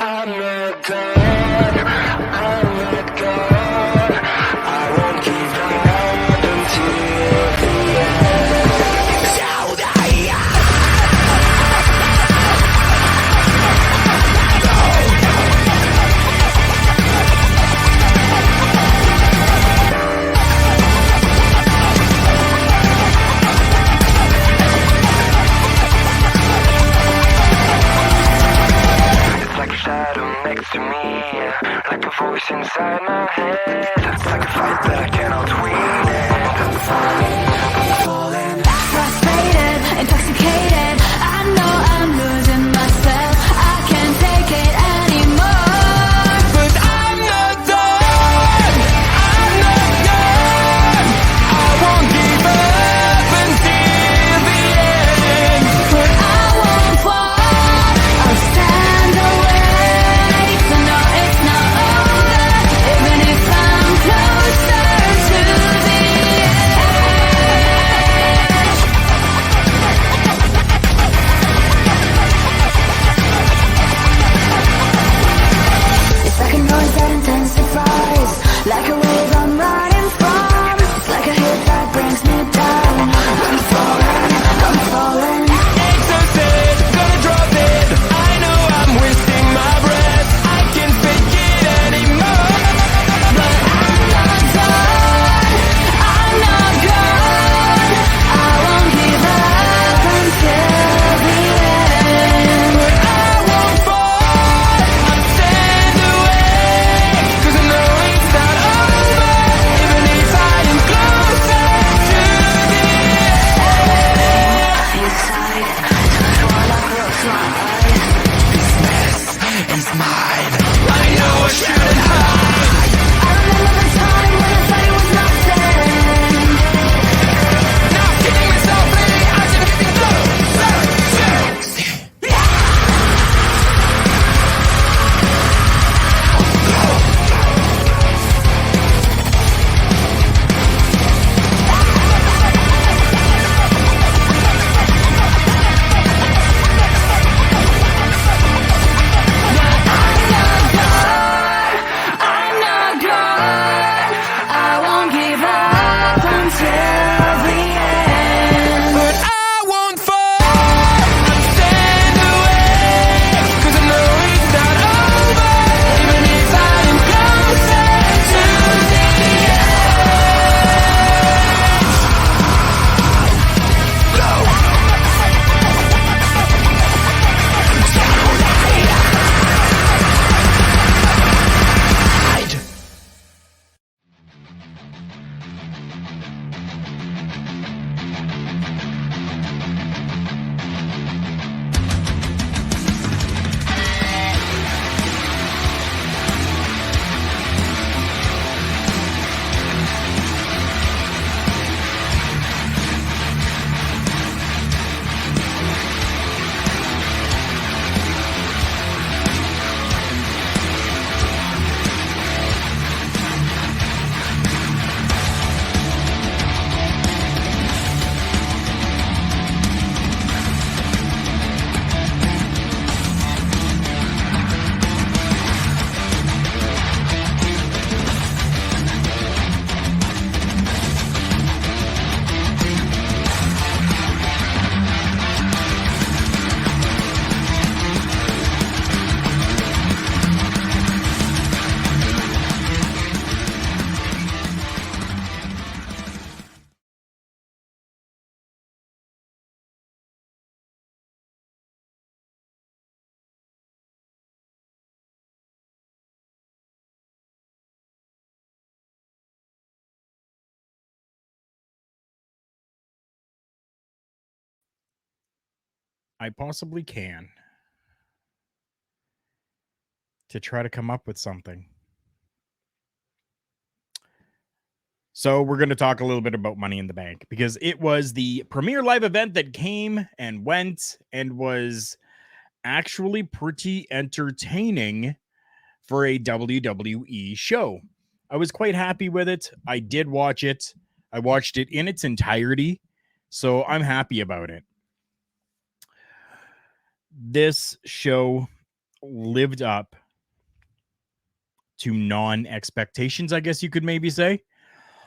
I'm not done. I'm not gone. I won't give up until the end. So it's like a shadow next to me, like a voice inside my head. It's like a fight that I cannot win. I'm falling. Frustrated, intoxicated, I know I'm losing myself. I can't take it anymore. But I'm not done. I'm not done. I won't give up until the end. But I won't fall, I'll stand awake. So no, it's not over, even if I'm closer to the edge. It's like a noise that intensifies, like a wave I'm running from. It's like a hit that brings me down. I'm falling. It's so sad, gonna drop it. I know I'm wasting my breath. I can't fake it anymore. But I'm not done, I'm not gone. I won't give up until the end. But I won't fall. I'll stand away. 'Cause I know it's not over. Even if I am closer to the end. Inside, just wanna close my eyes. It's mine. I know I shouldn't hide. I remember the time when I thought it was nothing. Now I'm killing myself, baby. I should have been I'm not gone. I won't give up until the end. But I won't fall. I'll stand away. 'Cause I know it's not over. Even if I am closer to the edge. I possibly can to try to come up with something. So we're going to talk a little bit about Money in the Bank because it was the premier live event that came and went and was actually pretty entertaining for a WWE show. I was quite happy with it. I did watch it. I watched it in its entirety, so I'm happy about it. This show lived up to non-expectations, I guess you could maybe say.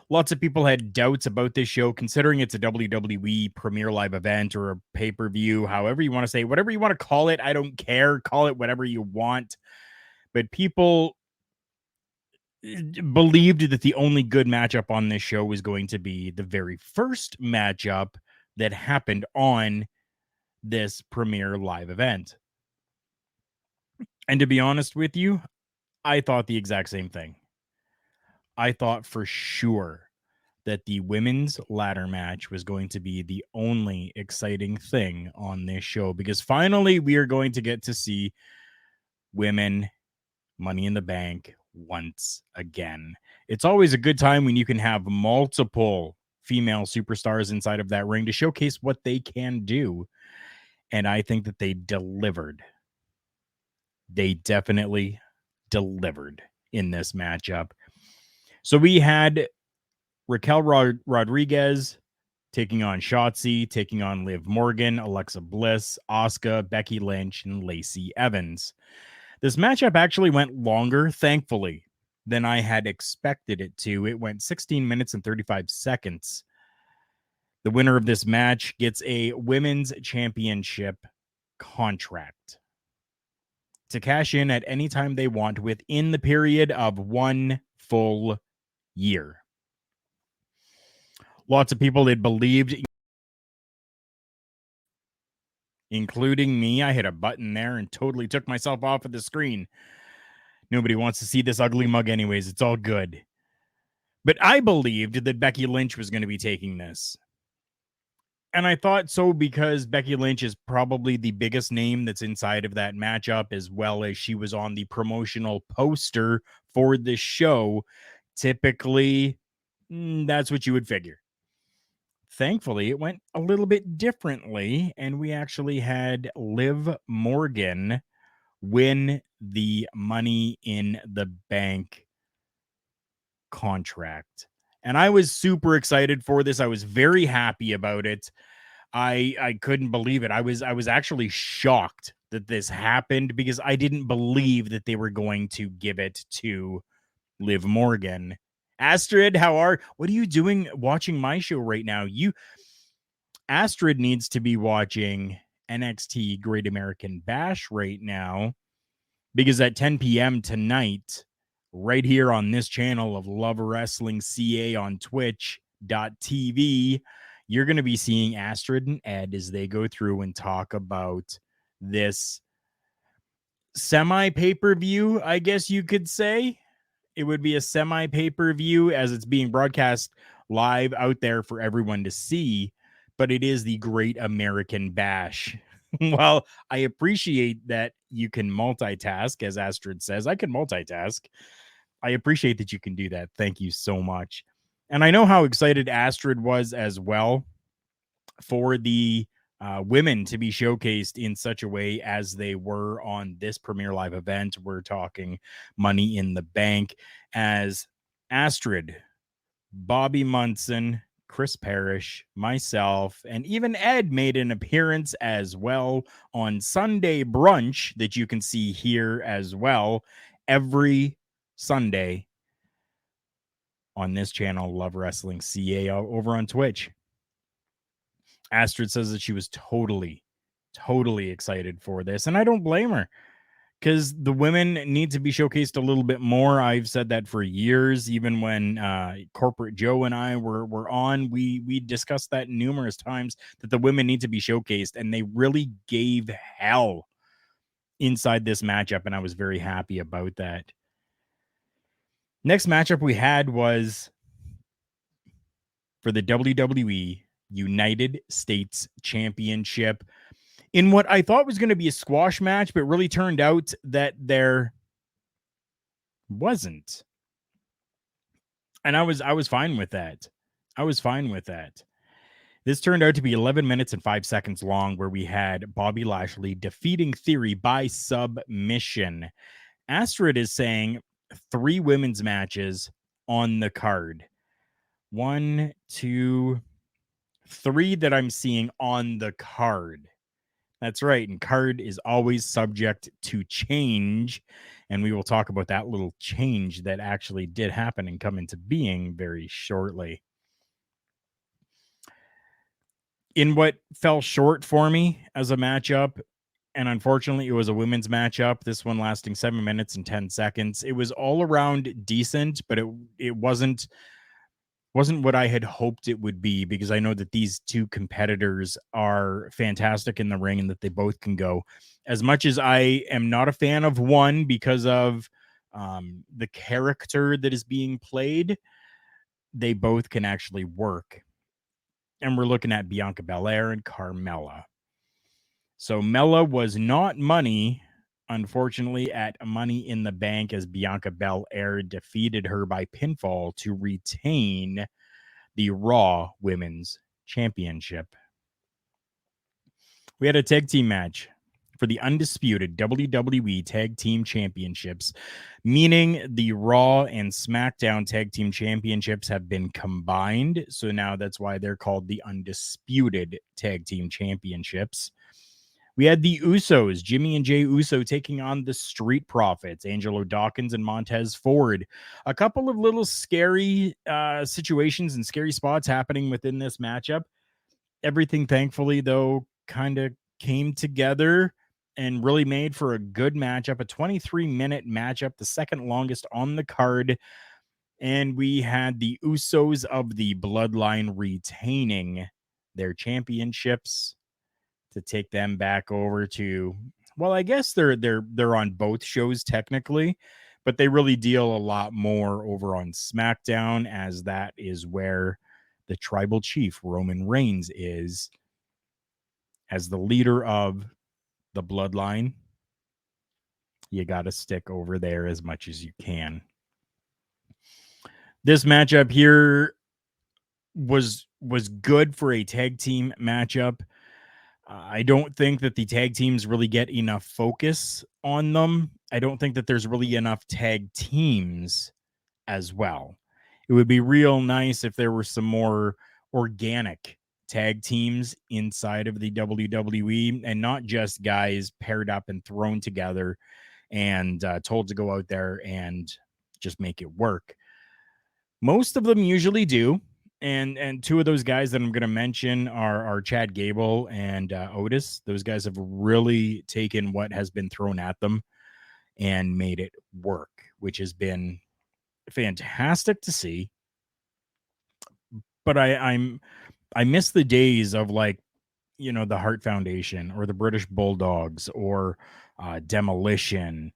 Lots of people had doubts about this show, considering it's a WWE premier live event or a pay-per-view, however you want to say, whatever you want to call it. I don't care. Call it whatever you want. But people believed that the only good matchup on this show was going to be the very first matchup that happened on this premier live event. And to be honest with you, I thought the exact same thing. I thought for sure that the women's ladder match was going to be the only exciting thing on this show, because finally we are going to get to see women Money in the Bank once again. It's always a good time when you can have multiple female superstars inside of that ring to showcase what they can do. And I think that they delivered. They definitely delivered in this matchup. So we had Raquel Rodriguez taking on Shotzi, taking on Liv Morgan, Alexa Bliss, Asuka, Becky Lynch, and Lacey Evans. This matchup actually went longer, thankfully, than I had expected it to. It went 16 minutes and 35 seconds. The winner of this match gets a women's championship contract to cash in at any time they want within the period of 1 full year. Lots of people had believed, including me. I hit a button there and totally took myself off of the screen. Nobody wants to see this ugly mug anyways. It's all good. But I believed that Becky Lynch was going to be taking this. And I thought so because Becky Lynch is probably the biggest name that's inside of that matchup, as well as she was on the promotional poster for this show. Typically, that's what you would figure. Thankfully, it went a little bit differently, and we actually had Liv Morgan win the Money in the Bank contract. And I was super excited for this. I was very happy about it. I couldn't believe it. I was actually shocked that this happened, because I didn't believe that they were going to give it to Liv Morgan. Astrid, what are you doing watching my show right now? Astrid needs to be watching NXT Great American Bash right now, because at 10 p.m. tonight, right here on this channel of Love Wrestling CA on twitch.tv, you're going to be seeing Astrid and Ed as they go through and talk about this semi pay-per-view, I guess you could say. It would be a semi pay-per-view as it's being broadcast live out there for everyone to see, but it is the Great American Bash. Well, I appreciate that you can multitask, as Astrid says. I can multitask. I appreciate that you can do that. Thank you so much. And I know how excited Astrid was as well for the women to be showcased in such a way as they were on this Premier Live event. We're talking Money in the Bank, as Astrid, Bobby Munson, Chris Parrish, myself, and even Ed made an appearance as well on Sunday Brunch that you can see here as well every Sunday on this channel, Love Wrestling CA, over on Twitch. Astrid says that she was totally excited for this, and I don't blame her, because the women need to be showcased a little bit more. I've said that for years. Even when Corporate Joe and I were on, we discussed that numerous times, that the women need to be showcased, and they really gave hell inside this matchup, and I was very happy about that. Next matchup we had was for the WWE United States Championship, in what I thought was going to be a squash match, but really turned out that there wasn't. And I was fine with that. This turned out to be 11 minutes and 5 seconds long, where we had Bobby Lashley defeating Theory by submission. Astrid is saying 3 women's matches on the card. 1, 2, 3 that I'm seeing on the card. That's right. And card is always subject to change. And we will talk about that little change that actually did happen and come into being very shortly. In what fell short for me as a matchup, and unfortunately it was a women's matchup, this one lasting 7 minutes and 10 seconds. It was all around decent, but it wasn't what I had hoped it would be, because I know that these two competitors are fantastic in the ring and that they both can go. As much as I am not a fan of one because of the character that is being played, they both can actually work. And we're looking at Bianca Belair and Carmella. So Mella was not money, unfortunately, at Money in the Bank, as Bianca Belair defeated her by pinfall to retain the Raw Women's Championship. We had a tag team match for the undisputed WWE Tag Team Championships, meaning the Raw and SmackDown Tag Team Championships have been combined. So now that's why they're called the Undisputed Tag Team Championships. We had the Usos, Jimmy and Jay Uso, taking on the Street Profits, Angelo Dawkins and Montez Ford. A couple of little scary situations and scary spots happening within this matchup. Everything, thankfully, though, kind of came together and really made for a good matchup, a 23-minute matchup, the second longest on the card. And we had the Usos of the Bloodline retaining their championships to take them back over to, well, I guess they're on both shows technically, but they really deal a lot more over on SmackDown, as that is where the tribal chief Roman Reigns is as the leader of the Bloodline. You got to stick over there as much as you can. This matchup here was good for a tag team matchup. I don't think that the tag teams really get enough focus on them. I don't think that there's really enough tag teams as well. It would be real nice if there were some more organic tag teams inside of the WWE, and not just guys paired up and thrown together and told to go out there and just make it work. Most of them usually do. And two of those guys that I'm going to mention are Chad Gable and Otis. Those guys have really taken what has been thrown at them and made it work, which has been fantastic to see. But I miss the days of, like, you know, the Hart Foundation or the British Bulldogs or Demolition,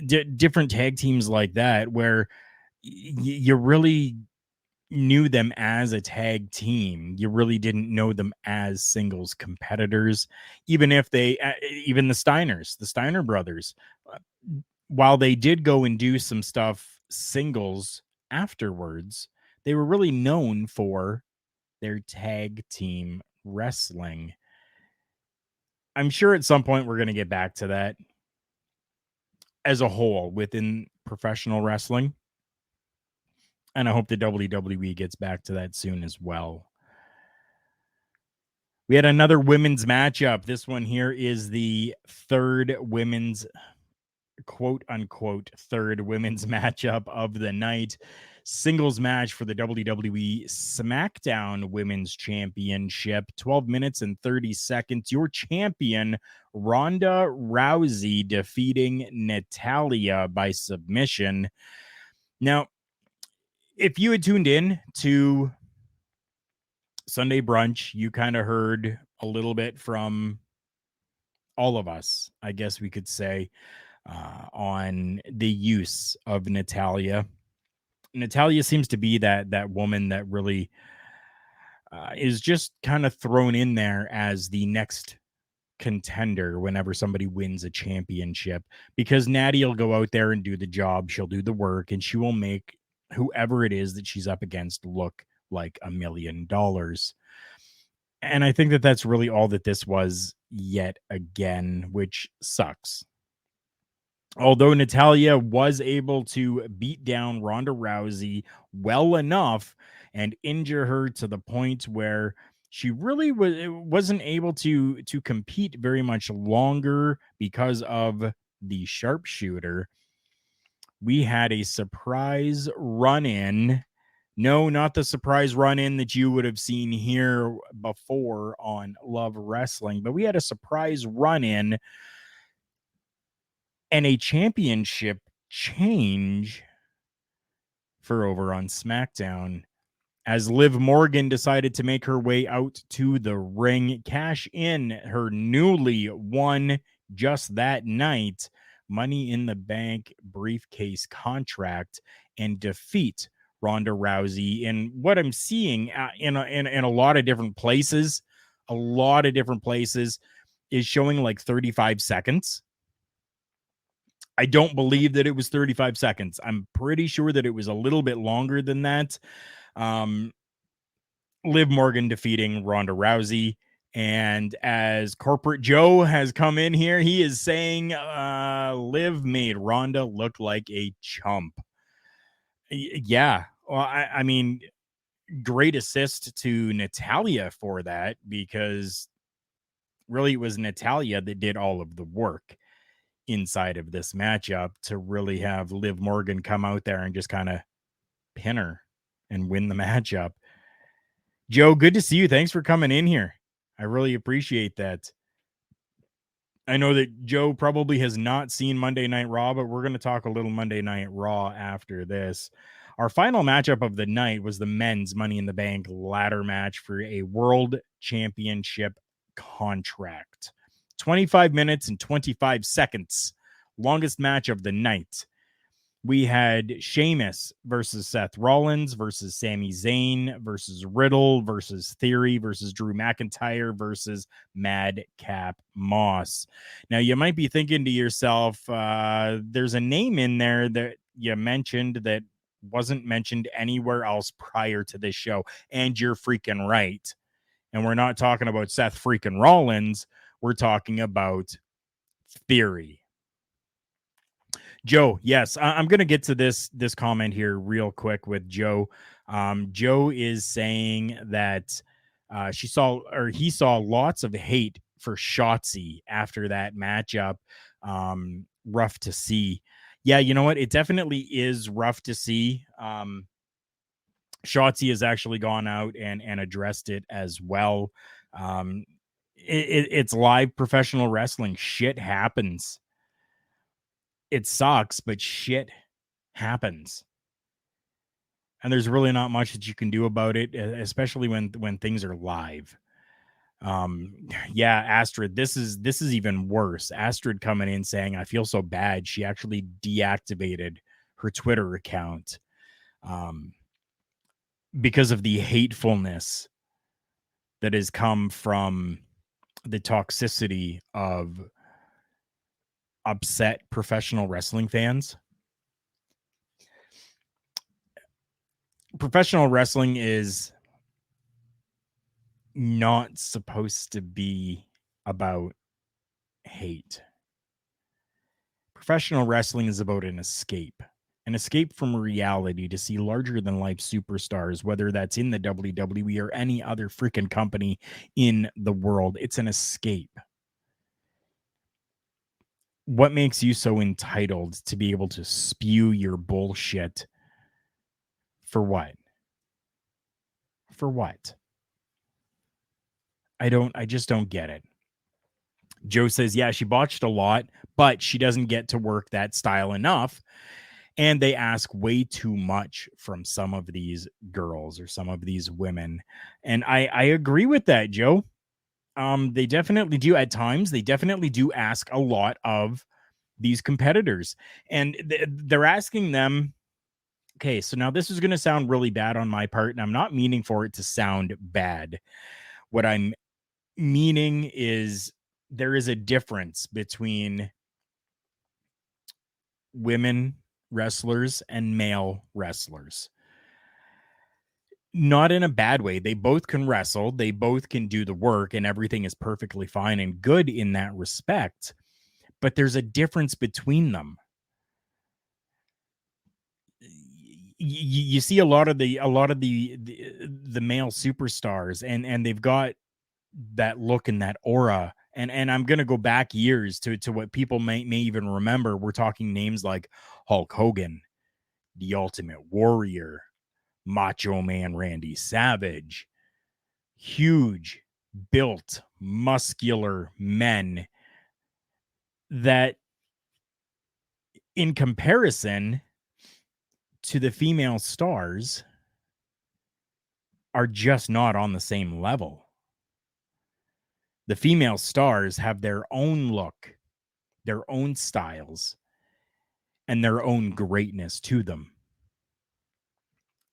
different tag teams like that, where you really knew them as a tag team. You really didn't know them as singles competitors, even if even the Steiner brothers, uh, while they did go and do some stuff singles afterwards, they were really known for their tag team wrestling. I'm sure at some point we're going to get back to that as a whole within professional wrestling. And I hope the WWE gets back to that soon as well. We had another women's matchup. This one here is the third women's, quote unquote, third women's matchup of the night. Singles match for the WWE SmackDown Women's Championship. 12 minutes and 30 seconds. Your champion, Ronda Rousey, defeating Natalya by submission. Now, if you had tuned in to Sunday Brunch, you kind of heard a little bit from all of us, I guess we could say, on the use of Natalya. Natalya seems to be that woman that really is just kind of thrown in there as the next contender whenever somebody wins a championship, because Natty will go out there and do the job. She'll do the work, and she will make whoever it is that she's up against look like $1 million. And I think that that's really all that this was yet again, which sucks. Although Natalya was able to beat down Ronda Rousey well enough and injure her to the point where she really wasn't able to compete very much longer because of the sharpshooter. We had a surprise run in. No, not the surprise run in that you would have seen here before on Love Wrestling, but we had a surprise run in and a championship change for over on SmackDown, as Liv Morgan decided to make her way out to the ring, cash in her newly won just that night Money in the Bank briefcase contract and defeat Ronda Rousey. And what I'm seeing in a lot of different places, is showing like 35 seconds. I don't believe that it was 35 seconds. I'm pretty sure that it was a little bit longer than that. Liv Morgan defeating Ronda Rousey. And as Corporate Joe has come in here, he is saying Liv made Ronda look like a chump. Yeah. Well, I mean, great assist to Natalya for that, because really it was Natalya that did all of the work inside of this matchup to really have Liv Morgan come out there and just kind of pin her and win the matchup. Joe, good to see you. Thanks for coming in here. I really appreciate that. I know that Joe probably has not seen Monday Night Raw, but we're going to talk a little Monday Night Raw after this. Our final matchup of the night was the men's Money in the Bank ladder match for a world championship contract. 25 minutes and 25 seconds. Longest match of the night. We had Sheamus versus Seth Rollins versus Sami Zayn versus Riddle versus Theory versus Drew McIntyre versus Madcap Moss. Now, you might be thinking to yourself, there's a name in there that you mentioned that wasn't mentioned anywhere else prior to this show. And you're freaking right. And we're not talking about Seth freaking Rollins. We're talking about Theory. Joe, yes, I'm going to get to this comment here real quick with Joe. Joe is saying that he saw lots of hate for Shotzi after that matchup. Rough to see. Yeah, you know what? It definitely is rough to see. Shotzi has actually gone out and addressed it as well. It's live professional wrestling. Shit happens. It sucks, but shit happens. And there's really not much that you can do about it, especially when things are live. Yeah, Astrid, this is even worse. Astrid coming in saying, I feel so bad. She actually deactivated her Twitter account because of the hatefulness that has come from the toxicity of upset professional wrestling fans. Professional wrestling is not supposed to be about hate. Professional wrestling is about an escape from reality to see larger than life superstars, whether that's in the WWE or any other freaking company in the world. It's an escape. What makes you so entitled to be able to spew your bullshit? For what? For what? I just don't get it. Joe says, yeah, she botched a lot, but she doesn't get to work that style enough. And they ask way too much from some of these girls or some of these women. And I agree with that, Joe. They definitely do at times. They definitely do ask a lot of these competitors. And they're asking them, okay, so now this is going to sound really bad on my part, and I'm not meaning for it to sound bad. What I'm meaning is there is a difference between women wrestlers and male wrestlers. Not in a bad way. They both can wrestle. They both can do the work, and everything is perfectly fine and good in that respect. But there's a difference between them. you see a lot of the male superstars, and they've got that look and that aura. And I'm gonna go back years to what people may even remember. We're talking names like Hulk Hogan, the Ultimate Warrior, Macho Man Randy Savage, huge, built, muscular men that, in comparison to the female stars, are just not on the same level. The female stars have their own look, their own styles, and their own greatness to them.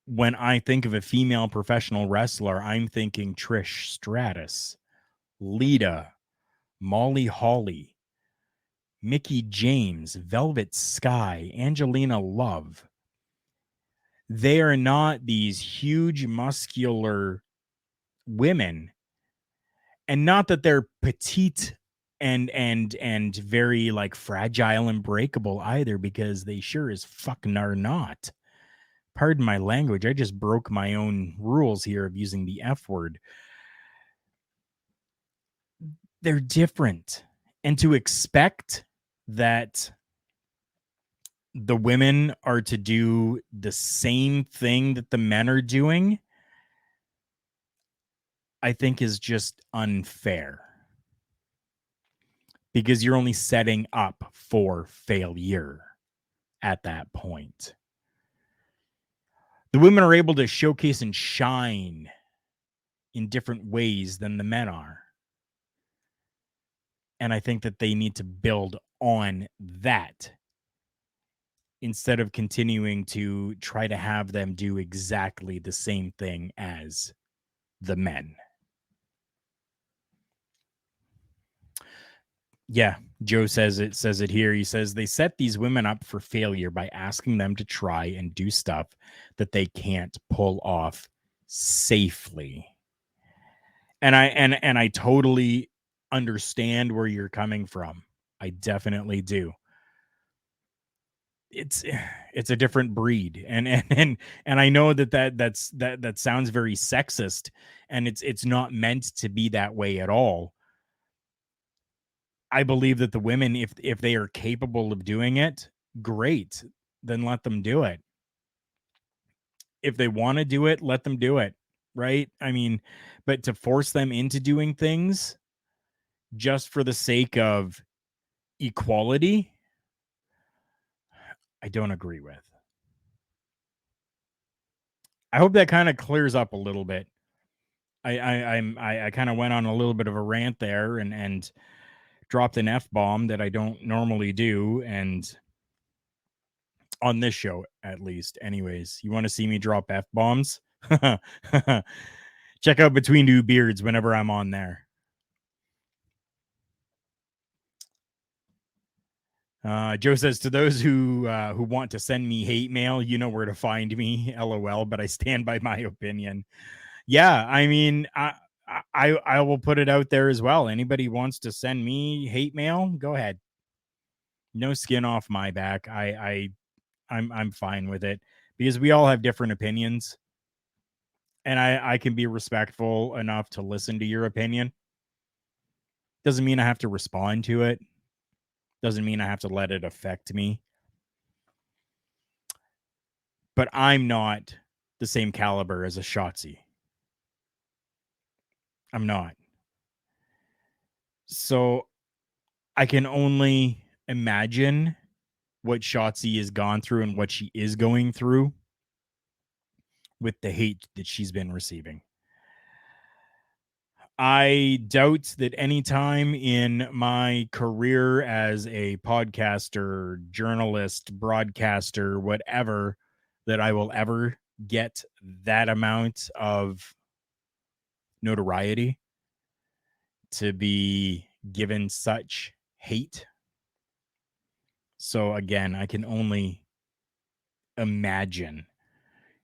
When I think of a female professional wrestler, I'm thinking Trish Stratus, Lita, Molly Holly, Mickey James, Velvet Sky, Angelina Love. They are not these huge, muscular women, and not that they're petite and very like fragile and breakable either, because they sure as fucking are not. Pardon my language. I just broke my own rules here of using the F word. They're different. And to expect that the women are to do the same thing that the men are doing, I think is just unfair. Because you're only setting up for failure at that point. The women are able to showcase and shine in different ways than the men are. And I think that they need to build on that instead of continuing to try to have them do exactly the same thing as the men. Yeah, Joe says it here. He says they set these women up for failure by asking them to try and do stuff that they can't pull off safely. And I totally understand where you're coming from. I definitely do. It's a different breed, and I know that sounds very sexist, and it's not meant to be that way at all. I believe that the women, if they are capable of doing it, great, then let them do it. If they want to do it, let them do it, right? I mean, but to force them into doing things just for the sake of equality, I don't agree with. I hope that kind of clears up a little bit. I kind of went on a little bit of a rant there and dropped an F-bomb that I don't normally do, and on this show at least. Anyways, you want to see me drop F-bombs? Check out Between Two Beards whenever I'm on there. Joe says, to those who want to send me hate mail, you know where to find me. LOL, but I stand by my opinion. Yeah, I mean, I will put it out there as well. Anybody wants to send me hate mail, go ahead. No skin off my back. I'm fine with it because we all have different opinions, and I can be respectful enough to listen to your opinion. Doesn't mean I have to respond to it. Doesn't mean I have to let it affect me. But I'm not the same caliber as a Shotzi. I'm not. So I can only imagine what Shotzi has gone through and what she is going through with the hate that she's been receiving. I doubt that any time in my career as a podcaster, journalist, broadcaster, whatever, that I will ever get that amount of notoriety to be given such hate. So again, I can only imagine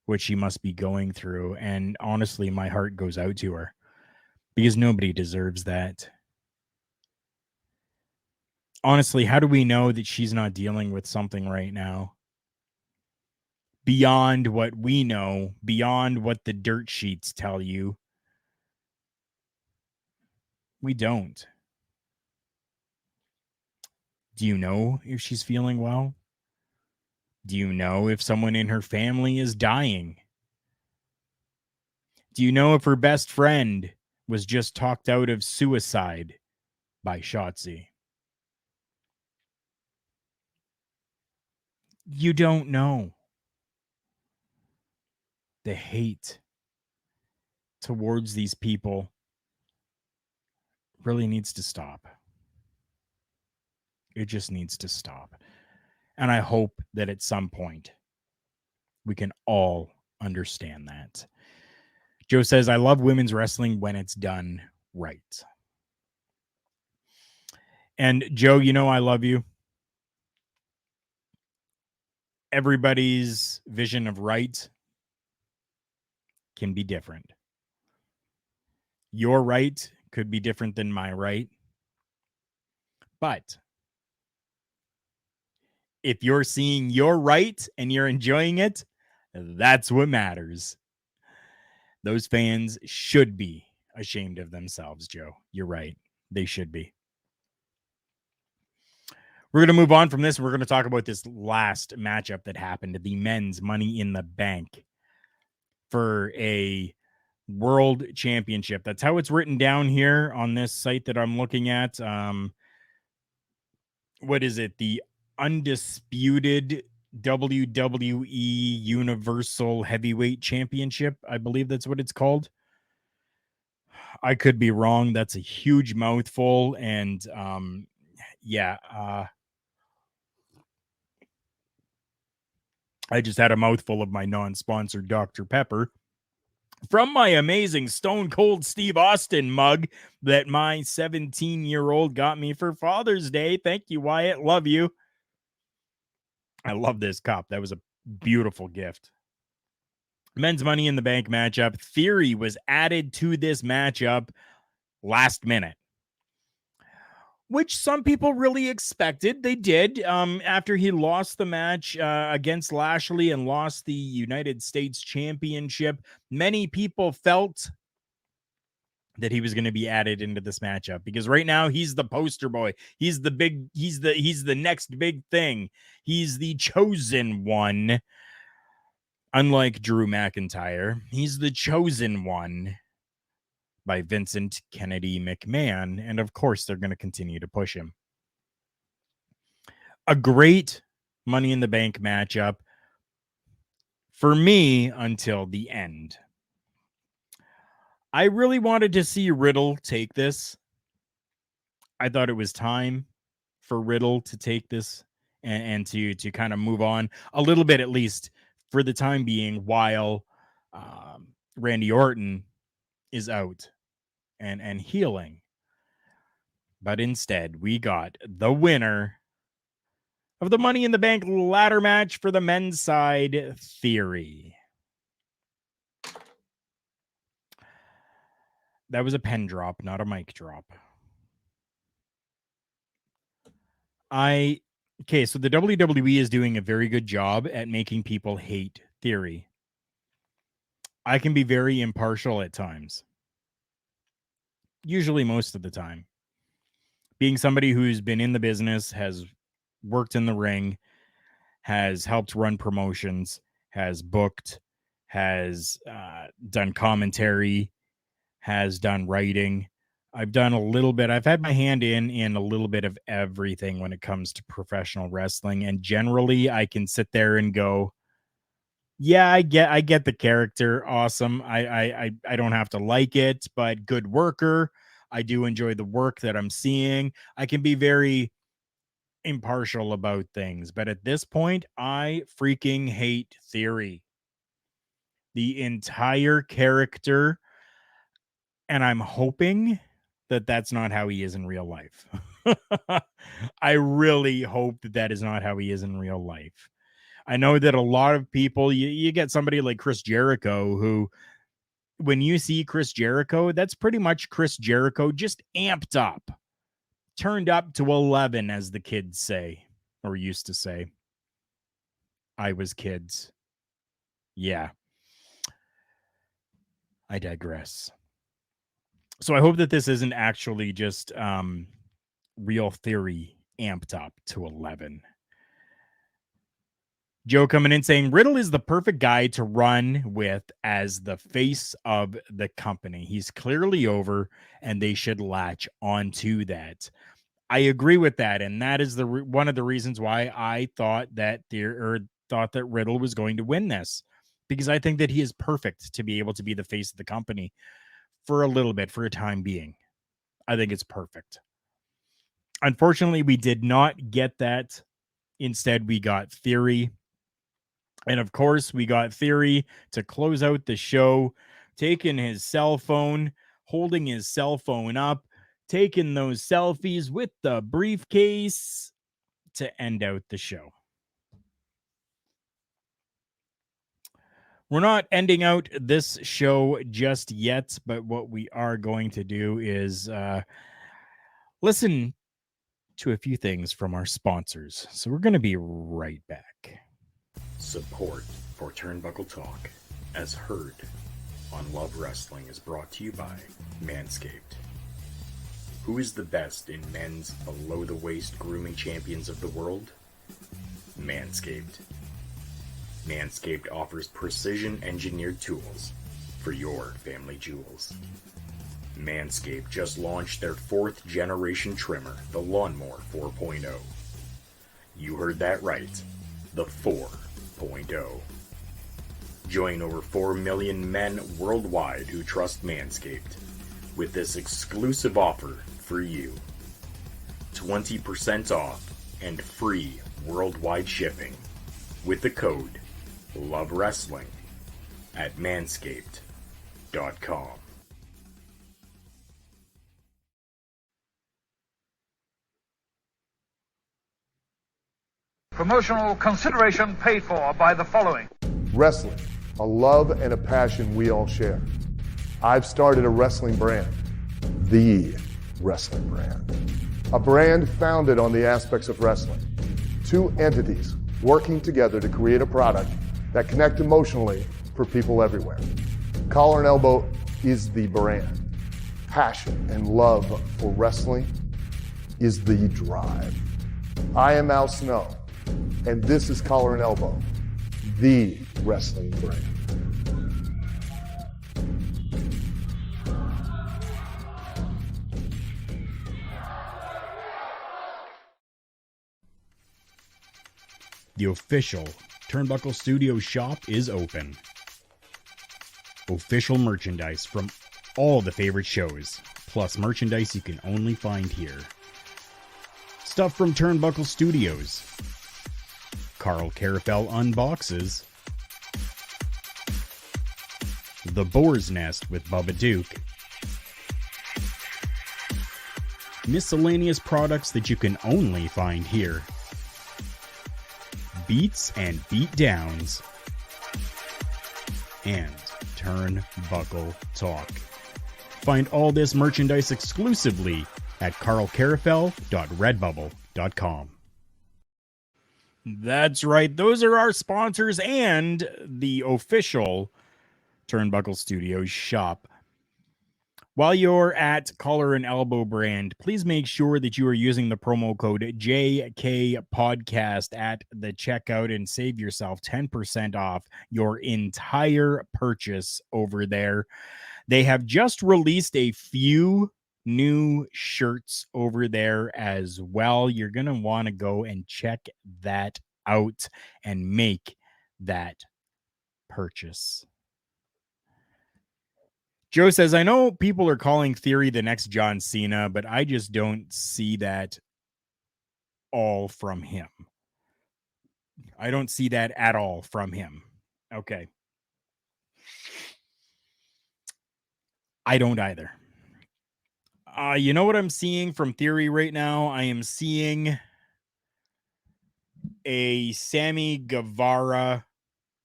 what she must be going through. And honestly, my heart goes out to her because nobody deserves that. Honestly, how do we know that she's not dealing with something right now? beyond what we know, beyond what the dirt sheets tell you. We don't. Do you know if she's feeling well? Do you know if someone in her family is dying? Do you know if her best friend was just talked out of suicide by Shotzi? You don't know. The hate towards these people really needs to stop. It just needs to stop. And I hope that at some point we can all understand that. Joe says, I love women's wrestling when it's done right. And Joe, you know I love you. Everybody's vision of right can be different. Your right could be different than my right. But if you're seeing your right and you're enjoying it, that's what matters. Those fans should be ashamed of themselves, Joe. You're right. They should be. We're going to move on from this. We're going to talk about this last matchup that happened, the men's Money in the Bank for a world championship. That's how it's written down here on this site that I'm looking at. What is it? The undisputed WWE Universal Heavyweight Championship. I believe that's what it's called. I could be wrong. That's a huge mouthful. And I just had a mouthful of my non-sponsored Dr. Pepper from my amazing Stone Cold Steve Austin mug that my 17-year-old got me for Father's Day. Thank you, Wyatt. Love you. I love this cup. That was a beautiful gift. Men's Money in the Bank matchup. Theory was added to this matchup last minute, which some people really expected. They did. After he lost the match against Lashley and lost the United States Championship, many people felt that he was going to be added into this matchup because right now he's the poster boy. He's the next big thing. He's the chosen one. Unlike Drew McIntyre, he's the chosen one by Vincent Kennedy McMahon. And of course, they're going to continue to push him. A great Money in the Bank matchup for me until the end. I really wanted to see Riddle take this. I thought it was time for Riddle to take this and to kind of move on a little bit, at least for the time being, while Randy Orton is out and healing. But instead, we got the winner of the Money in the Bank ladder match for the men's side, Theory. That was a pen drop, not a mic drop. Okay, so the WWE is doing a very good job at making people hate Theory. I can be very impartial at times. Usually most of the time. Being somebody who's been in the business, has worked in the ring, has helped run promotions, has booked, has done commentary, has done writing. I've done a little bit. I've had my hand in a little bit of everything when it comes to professional wrestling. And generally I can sit there and go, yeah, I get the character. Awesome. I don't have to like it, but good worker. I do enjoy the work that I'm seeing. I can be very impartial about things, but at this point, I freaking hate Theory. The entire character. And I'm hoping that that's not how he is in real life. I really hope that that is not how he is in real life. I know that a lot of people, you get somebody like Chris Jericho, who, when you see Chris Jericho, that's pretty much Chris Jericho just amped up, turned up to 11, as the kids say, or used to say. I was kids. Yeah. I digress. So I hope that this isn't actually just real theory amped up to 11. Joe coming in saying Riddle is the perfect guy to run with as the face of the company. He's clearly over, and they should latch onto that. I agree with that, and that is one of the reasons why I thought that Riddle was going to win this, because I think that he is perfect to be able to be the face of the company for a little bit, for a time being. I think it's perfect. Unfortunately, we did not get that. Instead, we got Theory. And of course, we got Theory to close out the show, taking his cell phone, holding his cell phone up, taking those selfies with the briefcase to end out the show. We're not ending out this show just yet, but what we are going to do is listen to a few things from our sponsors. So we're going to be right back. Support for Turnbuckle Talk, as heard on Love Wrestling, is brought to you by Manscaped. Who is the best in men's below-the-waist grooming champions of the world? Manscaped. Manscaped offers precision-engineered tools for your family jewels. Manscaped just launched their 4th generation trimmer, the Lawnmower 4.0. You heard that right, the 4.0. Join over 4 million men worldwide who trust Manscaped with this exclusive offer for you. 20% off and free worldwide shipping with the code LOVEWRESTLING at manscaped.com. Promotional consideration paid for by the following. Wrestling, a love and a passion we all share. I've started a wrestling brand, the wrestling brand. A brand founded on the aspects of wrestling. 2 entities working together to create a product that connect emotionally for people everywhere. Collar and Elbow is the brand. Passion and love for wrestling is the drive. I am Al Snow, and this is Collar and Elbow, the wrestling brand. The official Turnbuckle Studio shop is open. Official merchandise from all the favorite shows, plus merchandise you can only find here. Stuff from Turnbuckle Studios. Carl Carafel unboxes. The Boar's Nest with Bubba Duke. Miscellaneous products that you can only find here. Beats and Beatdowns. And Turnbuckle Talk. Find all this merchandise exclusively at carlcarafel.redbubble.com. That's right. Those are our sponsors and the official Turnbuckle Studios shop. While you're at Collar and Elbow brand, please make sure that you are using the promo code JKPodcast at the checkout and save yourself 10% off your entire purchase over there. They have just released a few new shirts over there as well. You're going to want to go and check that out and make that purchase. Joe says, I know people are calling Theory the next John Cena, but I just don't see that all from him. I don't see that at all from him. Okay. I don't either. You know what I'm seeing from Theory right now? I am seeing a Sammy Guevara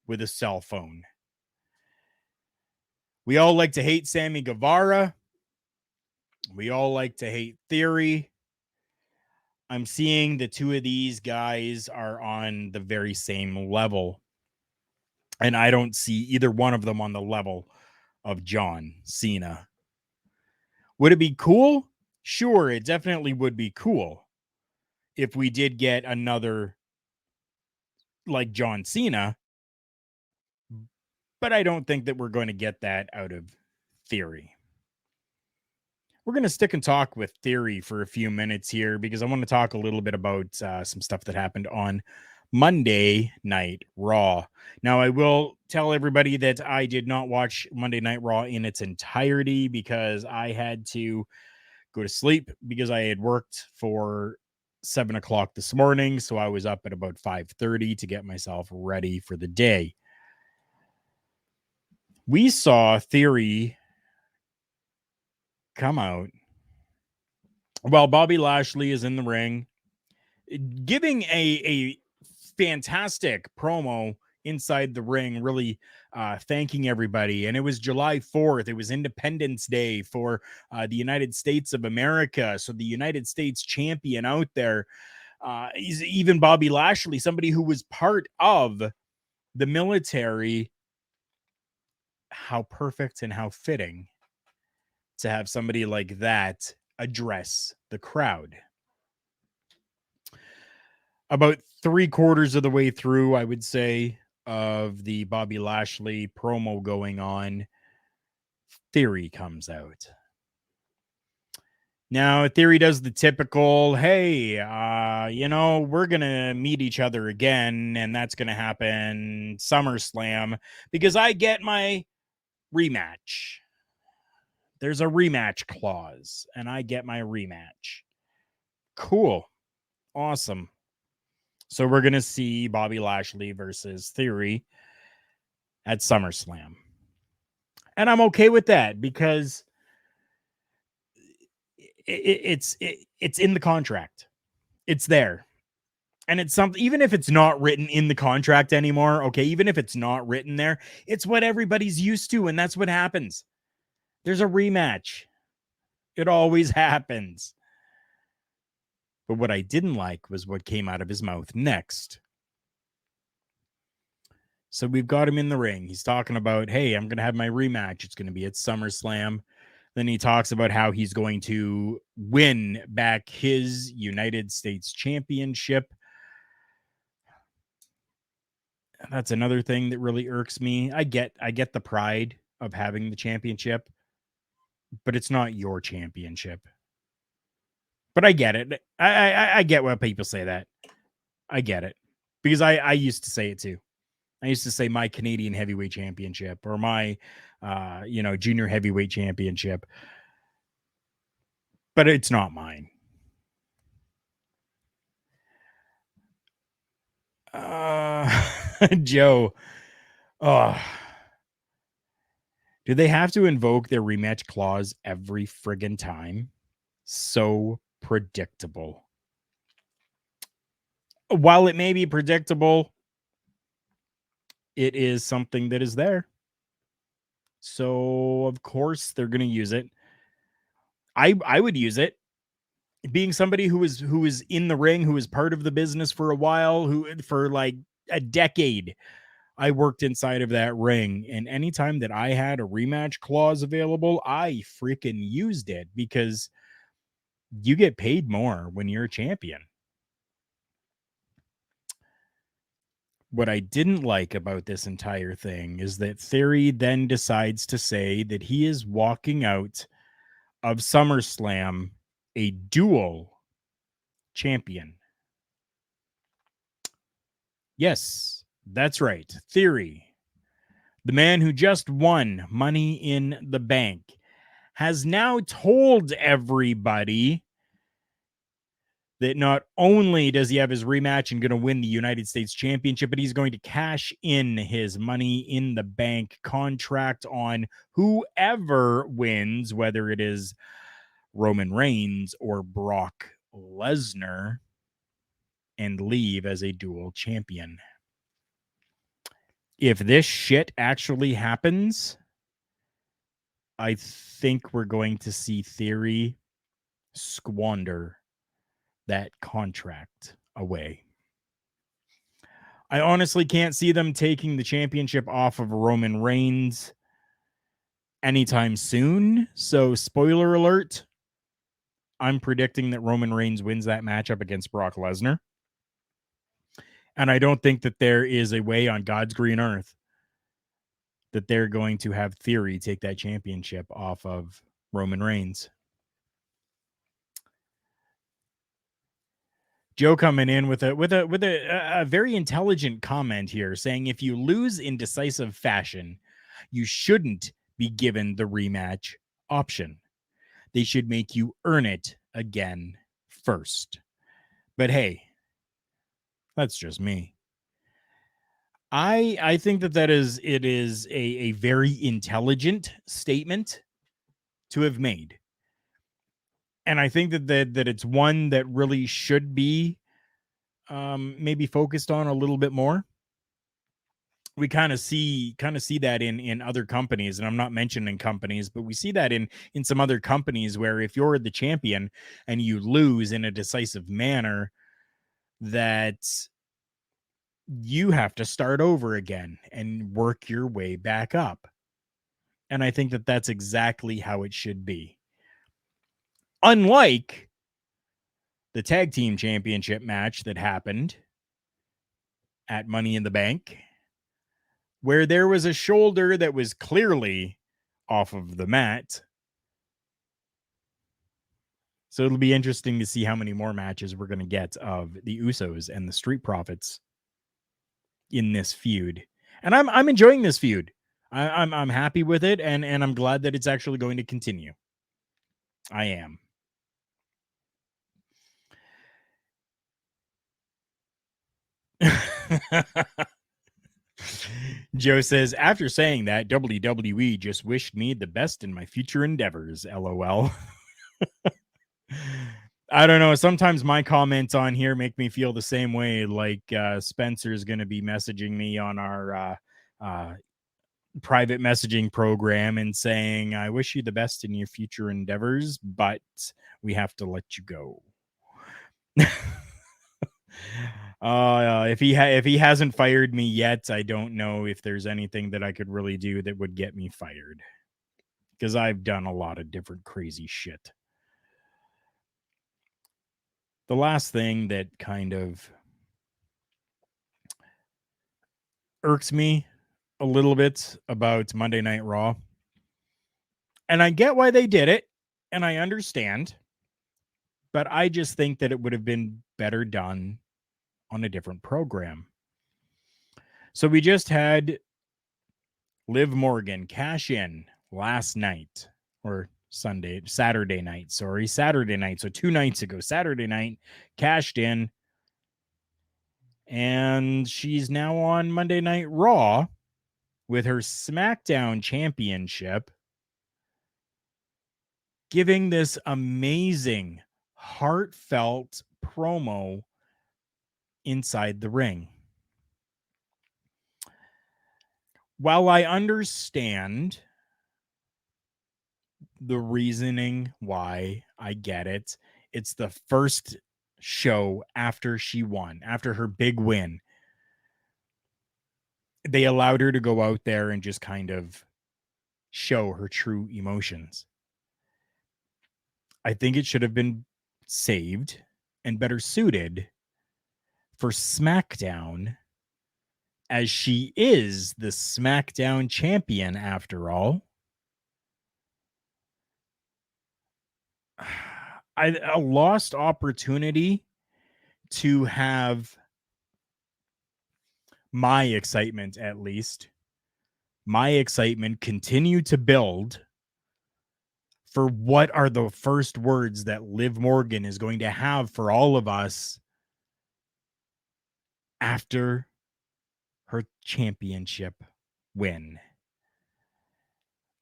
with a cell phone. We all like to hate Sammy Guevara. We all like to hate Theory. I'm seeing the two of these guys are on the very same level. And I don't see either one of them on the level of John Cena. Would it be cool? Sure, it definitely would be cool if we did get another like John Cena, but I don't think that we're going to get that out of Theory. We're going to stick and talk with Theory for a few minutes here because I want to talk a little bit about some stuff that happened on Monday Night Raw. Now, I will tell everybody that I did not watch Monday Night Raw in its entirety because I had to go to sleep because I had worked for 7 o'clock this morning. So I was up at about 5:30 to get myself ready for the day. We saw Theory come out while Bobby Lashley is in the ring, giving a fantastic promo inside the ring, really thanking everybody. And it was July 4th. It was Independence Day for the United States of America. So the United States champion out there, even Bobby Lashley, somebody who was part of the military. How perfect and how fitting to have somebody like that address the crowd. About 3/4 of the way through, I would say, of the Bobby Lashley promo going on, Theory comes out. Now, Theory does the typical, hey, we're going to meet each other again, and that's going to happen SummerSlam because I get my rematch. There's a rematch clause, and I get my rematch. Cool. Awesome. So we're going to see Bobby Lashley versus Theory at SummerSlam. And I'm okay with that because it's in the contract. It's there. And it's something, even if it's not written in the contract anymore, okay, even if it's not written there, it's what everybody's used to, and that's what happens. There's a rematch. It always happens. But what I didn't like was what came out of his mouth next. So we've got him in the ring. He's talking about, hey, I'm going to have my rematch. It's going to be at SummerSlam. Then he talks about how he's going to win back his United States Championship. That's another thing that really irks me. I get the pride of having the championship, but it's not your championship. But I get it. I get why people say that. I get it. Because I used to say it too. I used to say my Canadian heavyweight championship or my, junior heavyweight championship. But it's not mine. Joe. Oh. Do they have to invoke their rematch clause every friggin' time? So predictable. While it may be predictable, it is something that is there. So, of course, they're going to use it. I would use it. Being somebody who is in the ring, who is part of the business for a while, who for like a decade, I worked inside of that ring. And anytime that I had a rematch clause available, I freaking used it because you get paid more when you're a champion. What I didn't like about this entire thing is that Theory then decides to say that he is walking out of SummerSlam a dual champion. Yes, that's right. Theory, the man who just won Money in the Bank, has now told everybody that not only does he have his rematch and going to win the United States Championship, but he's going to cash in his Money in the Bank contract on whoever wins, whether it is Roman Reigns or Brock Lesnar, and leave as a dual champion. If this shit actually happens, I think we're going to see Theory squander that contract away. I honestly can't see them taking the championship off of Roman Reigns anytime soon. So, spoiler alert, I'm predicting that Roman Reigns wins that matchup against Brock Lesnar. And I don't think that there is a way on God's green earth that they're going to have Theory take that championship off of Roman Reigns. Joe coming in with a very intelligent comment here, saying if you lose in decisive fashion, you shouldn't be given the rematch option. They should make you earn it again first. But hey, that's just me. I think that it is a very intelligent statement to have made. And I think that it's one that really should be maybe focused on a little bit more. We kind of see that in other companies, and I'm not mentioning companies, but we see that in some other companies where if you're the champion and you lose in a decisive manner, that you have to start over again and work your way back up. And I think that that's exactly how it should be. Unlike the tag team championship match that happened at Money in the Bank, where there was a shoulder that was clearly off of the mat. So it'll be interesting to see how many more matches we're going to get of the Usos and the Street Profits in this feud. And I'm enjoying this feud. I'm happy with it, and I'm glad that it's actually going to continue. I am. Joe says, after saying that, WWE just wished me the best in my future endeavors. LOL. I don't know. Sometimes my comments on here make me feel the same way. Like Spencer's going to be messaging me on our private messaging program and saying, I wish you the best in your future endeavors, but we have to let you go. If he hasn't fired me yet, I don't know if there's anything that I could really do that would get me fired, because I've done a lot of different crazy shit. The last thing that kind of irks me a little bit about Monday Night Raw, and I get why they did it, and I understand, but I just think that it would have been better done on a different program. So we just had Liv Morgan cash in last night, or Saturday night. So 2 nights ago, Saturday night, cashed in, and she's now on Monday Night Raw with her SmackDown Championship, giving this amazing, heartfelt promo inside the ring. While I understand the reasoning why, I get it. It's the first show after she won, after her big win. They allowed her to go out there and just kind of show her true emotions. I think it should have been saved and better suited for SmackDown, as she is the SmackDown champion after all. A lost opportunity to have my excitement, at least, my excitement continue to build for what are the first words that Liv Morgan is going to have for all of us after her championship win.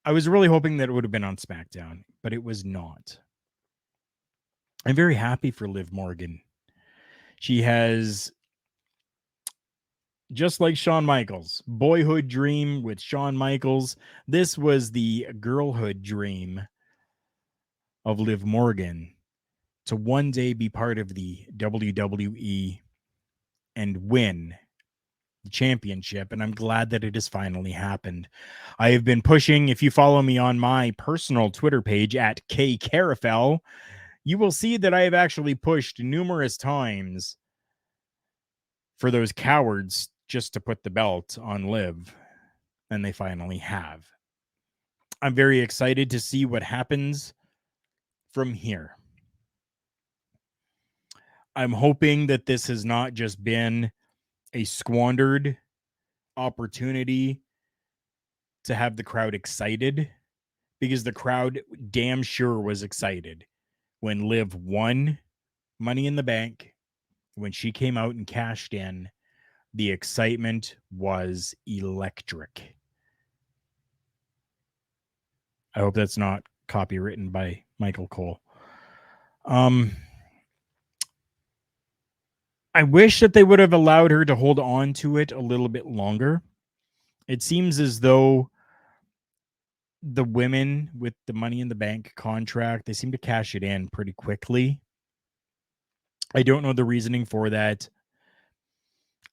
I was really hoping that it would have been on SmackDown, but it was not. I'm very happy for Liv Morgan. She has, just like Shawn Michaels, boyhood dream with Shawn Michaels. This was the girlhood dream of Liv Morgan, to one day be part of the WWE and win the championship, and I'm glad that it has finally happened. I have been pushing. If you follow me on my personal Twitter page at KCarafel, you will see that I have actually pushed numerous times for those cowards just to put the belt on Liv, and they finally have. I'm very excited to see what happens from here. I'm hoping that this has not just been a squandered opportunity to have the crowd excited, because the crowd damn sure was excited when Liv won Money in the Bank. When she came out and cashed in, the excitement was electric. I hope that's not copywritten by Michael Cole. I wish that they would have allowed her to hold on to it a little bit longer. It seems as though the women with the Money in the Bank contract, they seem to cash it in pretty quickly. I don't know the reasoning for that.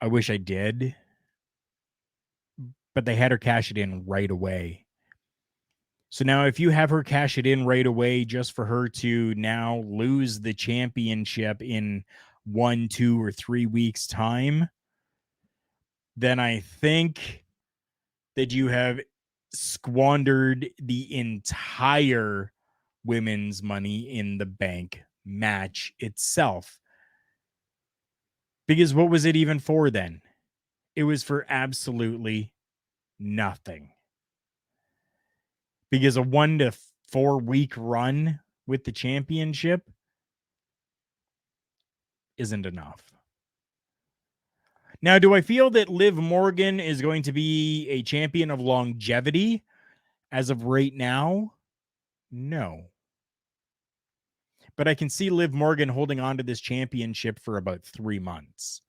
I wish I did. But they had her cash it in right away. So now if you have her cash it in right away just for her to now lose the championship in 1, 2, or 3 weeks' time, then I think that you have squandered the entire women's Money in the Bank match itself. Because what was it even for then? It was for absolutely nothing. Because a 1 to 4 week run with the championship isn't enough. Now, do I feel that Liv Morgan is going to be a champion of longevity as of right now? No. But I can see Liv Morgan holding on to this championship for about 3 months,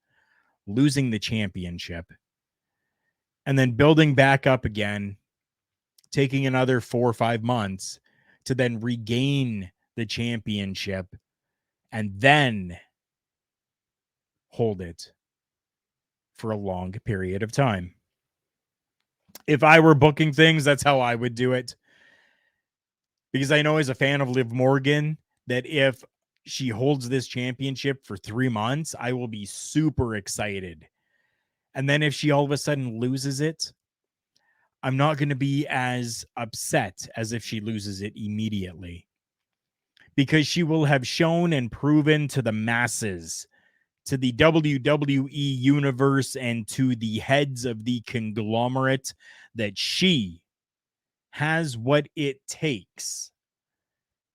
losing the championship, and then building back up again, taking another 4 or 5 months to then regain the championship and then hold it for a long period of time. If I were booking things, that's how I would do it. Because I know as a fan of Liv Morgan that if she holds this championship for 3 months, I will be super excited. And then if she all of a sudden loses it, I'm not going to be as upset as if she loses it immediately. Because she will have shown and proven to the masses, to the WWE universe, and to the heads of the conglomerate that she has what it takes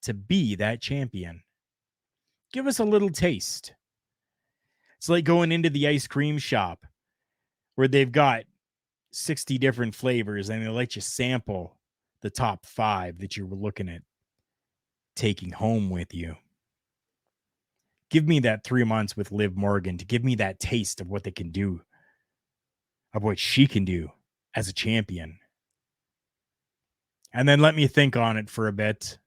to be that champion. Give us a little taste. It's like going into the ice cream shop where they've got 60 different flavors and they let you sample the top 5 that you were looking at taking home with you. Give me that 3 months with Liv Morgan to give me that taste of what they can do, of what she can do as a champion. And then let me think on it for a bit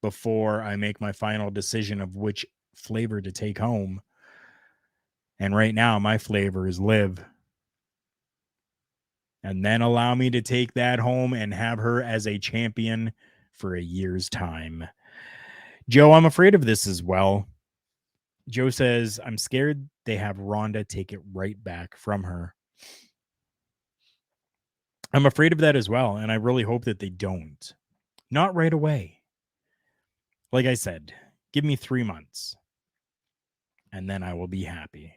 before I make my final decision of which flavor to take home. And right now, my flavor is Liv. And then allow me to take that home and have her as a champion for a year's time. Joe, I'm afraid of this as well. Joe says, I'm scared they have Ronda take it right back from her. I'm afraid of that as well, and I really hope that they don't. Not right away. Like I said, give me 3 months, and then I will be happy.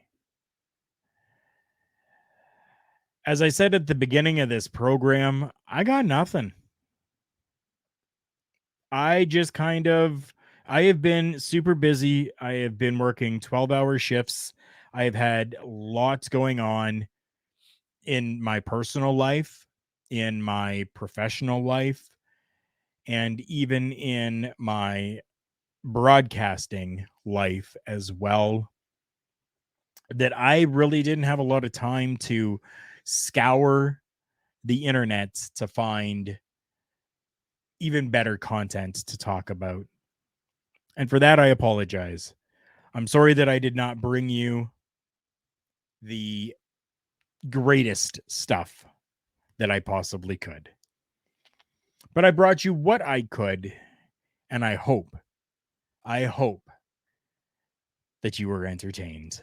As I said at the beginning of this program, I got nothing. I have been super busy. I have been working 12-hour shifts. I have had lots going on in my personal life, in my professional life, and even in my broadcasting life as well, that I really didn't have a lot of time to scour the internet to find even better content to talk about. And for that, I apologize. I'm sorry that I did not bring you the greatest stuff that I possibly could. But I brought you what I could, and I hope that you were entertained.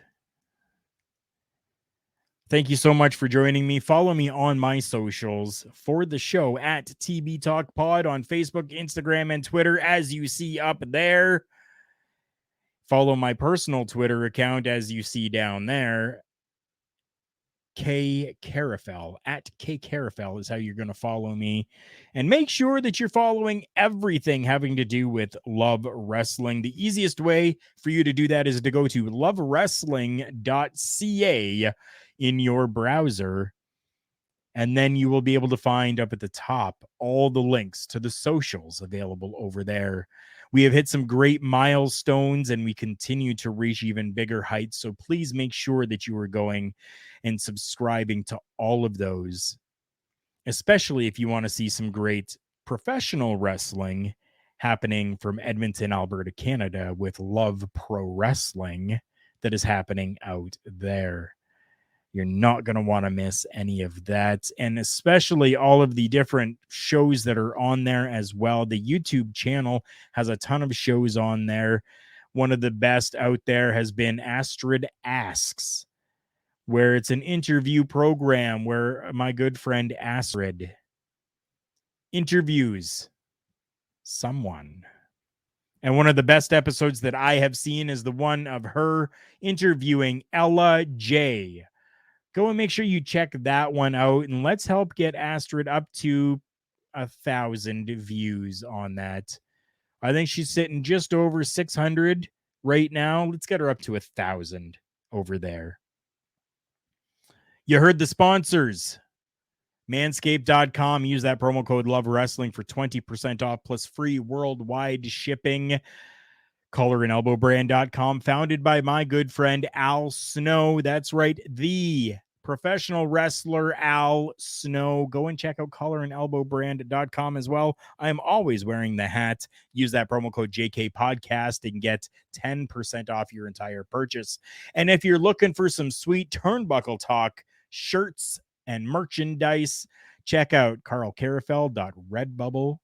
Thank you so much for joining me. Follow me on my socials for the show at TB Talk Pod on Facebook, Instagram, and Twitter, as you see up there. Follow my personal Twitter account, as you see down there. K Carafel, at K Carafel is how you're going to follow me. And make sure that you're following everything having to do with Love Wrestling. The easiest way for you to do that is to go to lovewrestling.ca in your browser. And then you will be able to find up at the top all the links to the socials available over there. We have hit some great milestones and we continue to reach even bigger heights. So please make sure that you are going and subscribing to all of those, especially if you want to see some great professional wrestling happening from Edmonton, Alberta, Canada, with Love Pro Wrestling that is happening out there. You're not going to want to miss any of that. And especially all of the different shows that are on there as well. The YouTube channel has a ton of shows on there. One of the best out there has been Astrid Asks, where it's an interview program where my good friend Astrid interviews someone. And one of the best episodes that I have seen is the one of her interviewing Ella J. Go and make sure you check that one out, and let's help get Astrid up to 1,000 views on that. I think she's sitting just over 600 right now. Let's get her up to 1,000 over there. You heard the sponsors. Manscaped.com. Use that promo code Love Wrestling for 20% off plus free worldwide shipping. CollaranElbowBrand.com, founded by my good friend Al Snow. That's right, the professional wrestler Al Snow. Go and check out CollaranElbowBrand.com as well. I'm always wearing the hat. Use that promo code JK Podcast and get 10% off your entire purchase. And if you're looking for some sweet Turnbuckle Talk shirts and merchandise, check out carlcarafel.redbubble.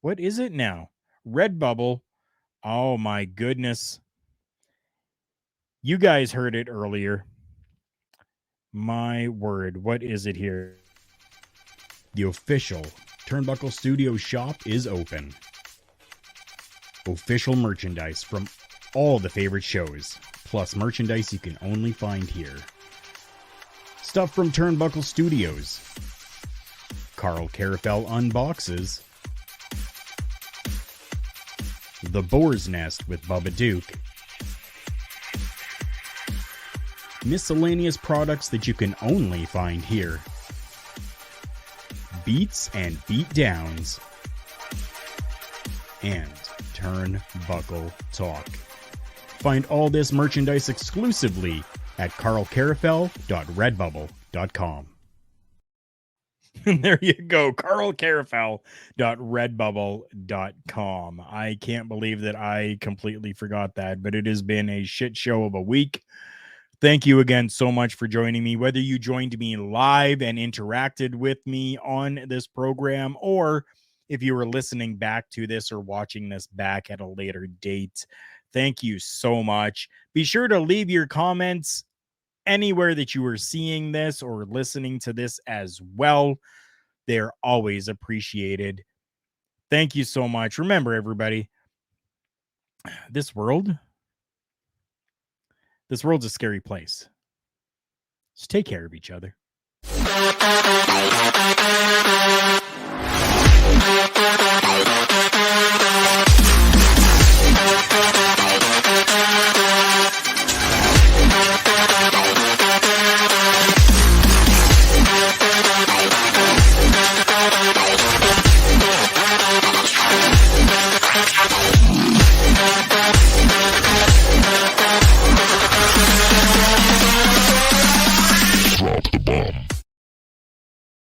What is it now? Redbubble. Oh my goodness. You guys heard it earlier. My word, what is it here? The official Turnbuckle Studio shop is open. Official merchandise from all the favorite shows, plus merchandise you can only find here. Stuff from Turnbuckle Studios. Carl Carafel unboxes. The Boar's Nest with Bubba Duke. Miscellaneous products that you can only find here. Beats and beatdowns. And Turnbuckle Talk. Find all this merchandise exclusively at carlcarafel.redbubble.com. And there you go, carlcarafel.redbubble.com. I can't believe that I completely forgot that, but it has been a shit show of a week. Thank you again so much for joining me, whether you joined me live and interacted with me on this program, or if you were listening back to this or watching this back at a later date. Thank you so much. Be sure to leave your comments anywhere that you are seeing this or listening to this as well. They're always appreciated. Thank you so much. Remember, everybody, this world's a scary place. Just take care of each other.